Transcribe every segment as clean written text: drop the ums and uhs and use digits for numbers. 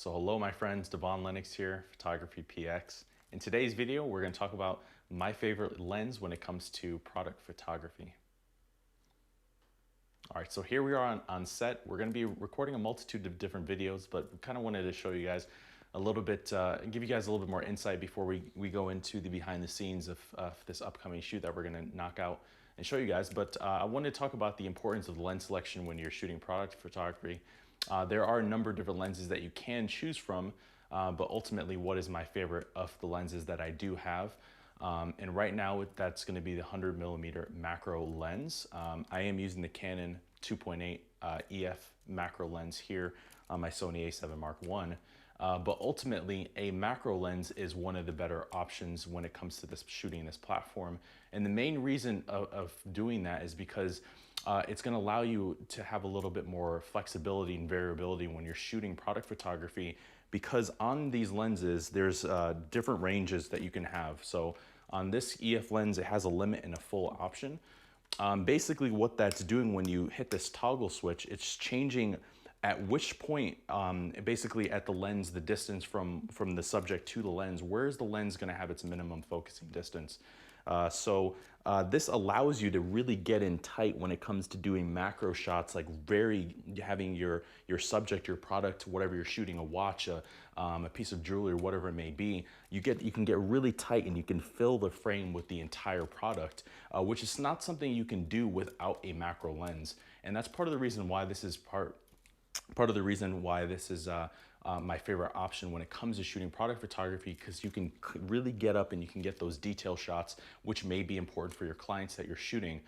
So hello my friends, Devon Lennox here, PhotographyPX. In today's video, we're going to talk about my favorite lens when it comes to product photography. All right, so here we are on set. We're going to be recording a multitude of different videos, but kind of wanted to show you guys a little bit, give you guys a little bit more insight before we go into the behind the scenes of this upcoming shoot that we're going to knock out and show you guys. But I wanted to talk about the importance of lens selection when you're shooting product photography. There are a number of different lenses that you can choose from, but ultimately what is my favorite of the lenses that I do have. And right now that's going to be the 100mm macro lens. I am using the Canon 2.8 EF macro lens here on my Sony A7 Mark I. But ultimately a macro lens is one of the better options when it comes to this shooting this platform. And the main reason of doing that is because it's going to allow you to have a little bit more flexibility and variability when you're shooting product photography, because on these lenses there's different ranges that you can have. So on this EF lens, it has a limit and a full option. Basically what that's doing when you hit this toggle switch, it's changing at which point, basically at the lens, the distance from the subject to the lens, where is the lens going to have its minimum focusing distance? So this allows you to really get in tight when it comes to doing macro shots, like having your subject, your product, whatever you're shooting, a watch, a piece of jewelry, or whatever it may be. You can get really tight and you can fill the frame with the entire product, which is not something you can do without a macro lens. And that's part of the reason why this is my favorite option when it comes to shooting product photography, because you can really get up and you can get those detail shots, which may be important for your clients that you're shooting,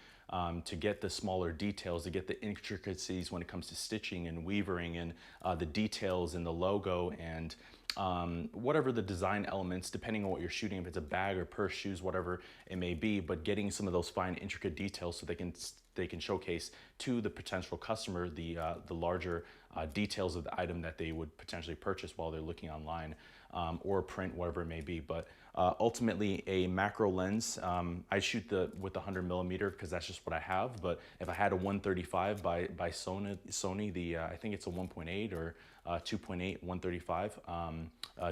to get the smaller details, to get the intricacies when it comes to stitching and weaving and the details in the logo and whatever the design elements, depending on what you're shooting, if it's a bag or purse, shoes, whatever it may be, but getting some of those fine intricate details so they can showcase to the potential customer the larger details of the item that they would potentially purchase while they're looking online, or print, whatever it may be. But ultimately a macro lens, I shoot with the 100mm because that's just what I have. But if I had a 135 by Sony, I think it's a 1.8 or 2.8 135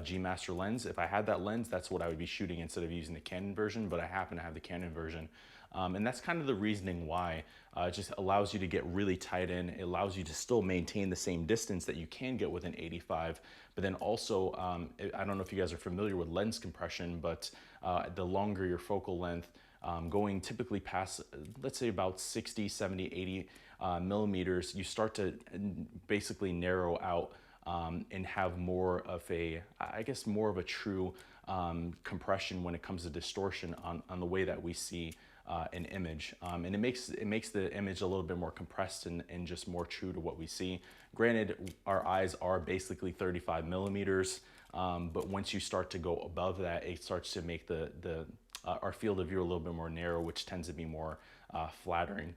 G Master lens, if I had that lens, that's what I would be shooting instead of using the Canon version. But I happen to have the Canon version. And that's kind of the reasoning why. It just allows you to get really tight in. It allows you to still maintain the same distance that you can get with an 85. But then also, I don't know if you guys are familiar with lens compression, but the longer your focal length, going typically past, let's say about 60, 70, 80 millimeters, you start to basically narrow out and have more of a, I guess, more of a true compression when it comes to distortion on the way that we see an image, and it makes the image a little bit more compressed and just more true to what we see. Granted, our eyes are basically 35 millimeters, but once you start to go above that, it starts to make our field of view a little bit more narrow, which tends to be more flattering.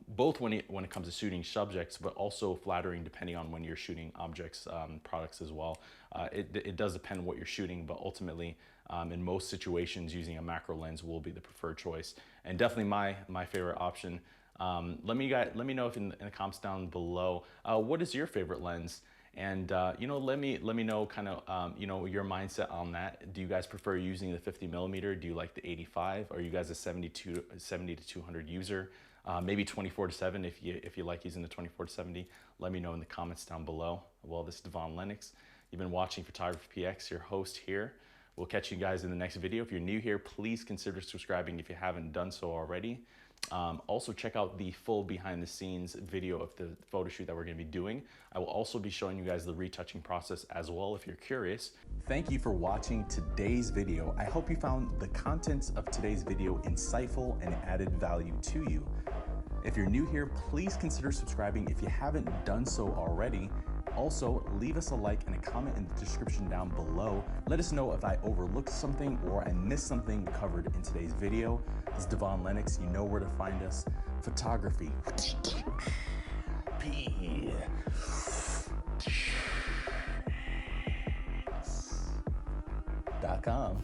Both when it comes to shooting subjects, but also flattering depending on when you're shooting objects, products as well. It does depend on what you're shooting, but ultimately, in most situations, using a macro lens will be the preferred choice, and definitely my favorite option. Let me know if in the comments down below, what is your favorite lens? And let me know kind of your mindset on that. Do you guys prefer using the 50mm? Do you like the 85? Are you guys a 70 to 200 user? Maybe 24-7 if you like using the 24-70. Let me know in the comments down below. Well, this is Devon Lennox. You've been watching PhotographyPX, your host here. We'll catch you guys in the next video. If you're new here, please consider subscribing if you haven't done so already. Also check out the full behind the scenes video of the photo shoot that we're going to be doing. I will also be showing you guys the retouching process as well if you're curious. Thank you for watching today's video. I hope you found the contents of today's video insightful and added value to you. If you're new here, please consider subscribing if you haven't done so already. Also, leave us a like and a comment in the description down below. Let us know if I overlooked something or I missed something covered in today's video. This is Devon Lennox. You know where to find us. Photography. .com.